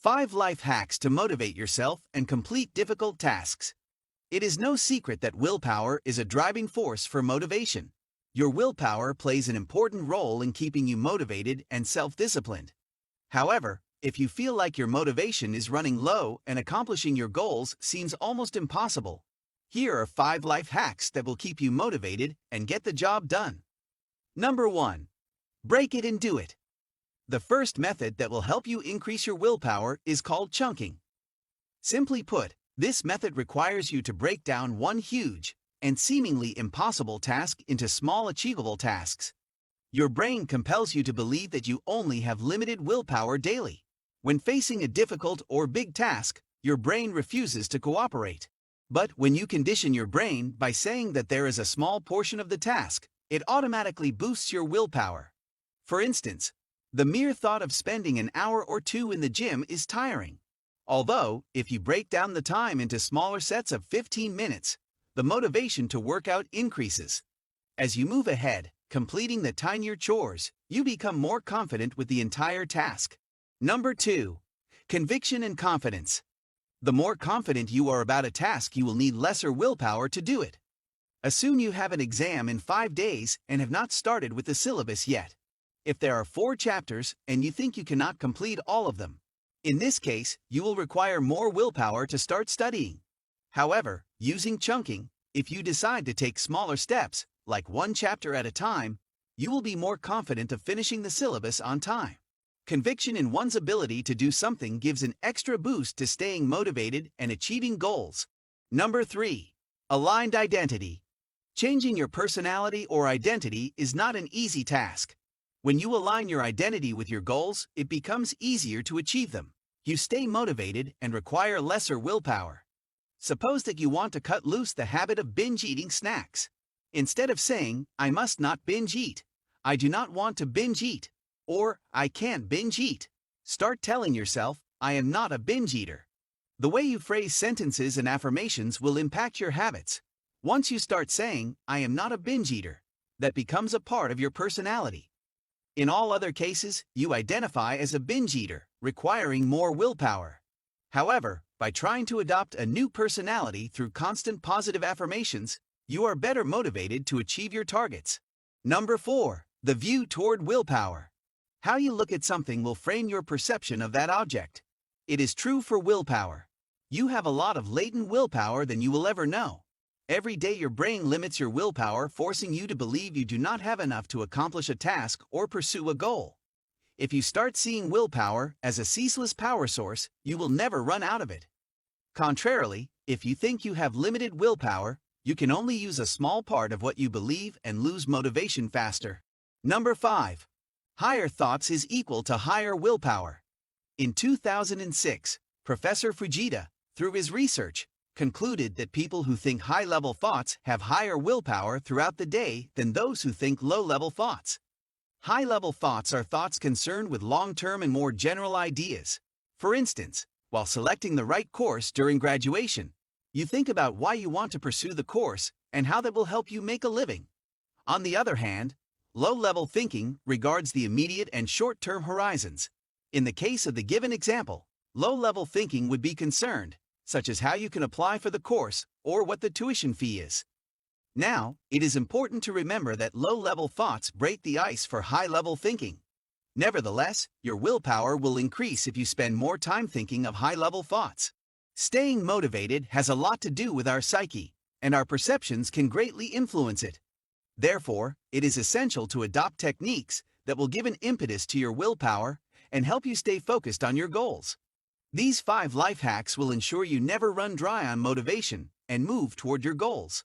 5 life hacks to motivate yourself and complete difficult tasks. It is no secret that willpower is a driving force for motivation. Your willpower plays an important role in keeping you motivated and self-disciplined. However, if you feel like your motivation is running low and accomplishing your goals seems almost impossible, here are 5 life hacks that will keep you motivated and get the job done. Number 1. Break it and do it. The first method that will help you increase your willpower is called chunking. Simply put, this method requires you to break down one huge and seemingly impossible task into small achievable tasks. Your brain compels you to believe that you only have limited willpower daily. When facing a difficult or big task, your brain refuses to cooperate. But when you condition your brain by saying that there is a small portion of the task, it automatically boosts your willpower. For instance, the mere thought of spending an hour or two in the gym is tiring. Although, if you break down the time into smaller sets of 15 minutes, the motivation to work out increases. As you move ahead, completing the tinier chores, you become more confident with the entire task. Number 2. Conviction and confidence. The more confident you are about a task, you will need lesser willpower to do it. Assume you have an exam in 5 days and have not started with the syllabus yet. If there are 4 chapters and you think you cannot complete all of them, in this case, you will require more willpower to start studying. However, using chunking, if you decide to take smaller steps, like 1 chapter at a time, you will be more confident of finishing the syllabus on time. Conviction in one's ability to do something gives an extra boost to staying motivated and achieving goals. Number 3. Aligned identity. Changing your personality or identity is not an easy task. When you align your identity with your goals, it becomes easier to achieve them. You stay motivated and require lesser willpower. Suppose that you want to cut loose the habit of binge eating snacks. Instead of saying, "I must not binge eat," "I do not want to binge eat," or "I can't binge eat," start telling yourself, "I am not a binge eater." The way you phrase sentences and affirmations will impact your habits. Once you start saying, "I am not a binge eater," that becomes a part of your personality. In all other cases, you identify as a binge eater, requiring more willpower. However, by trying to adopt a new personality through constant positive affirmations, you are better motivated to achieve your targets. Number 4. The view toward willpower. How you look at something will frame your perception of that object. It is true for willpower. You have a lot of latent willpower than you will ever know. Every day your brain limits your willpower, forcing you to believe you do not have enough to accomplish a task or pursue a goal. If you start seeing willpower as a ceaseless power source, you will never run out of it. Contrarily, if you think you have limited willpower, you can only use a small part of what you believe and lose motivation faster. Number 5. Higher thoughts is equal to higher willpower. In 2006, Professor Fujita, through his research, concluded that people who think high-level thoughts have higher willpower throughout the day than those who think low-level thoughts. High-level thoughts are thoughts concerned with long-term and more general ideas. For instance, while selecting the right course during graduation, you think about why you want to pursue the course and how that will help you make a living. On the other hand, low-level thinking regards the immediate and short-term horizons. In the case of the given example, low-level thinking would be concerned, such as how you can apply for the course or what the tuition fee is. Now, it is important to remember that low-level thoughts break the ice for high-level thinking. Nevertheless, your willpower will increase if you spend more time thinking of high-level thoughts. Staying motivated has a lot to do with our psyche, and our perceptions can greatly influence it. Therefore, it is essential to adopt techniques that will give an impetus to your willpower and help you stay focused on your goals. These 5 life hacks will ensure you never run dry on motivation and move toward your goals.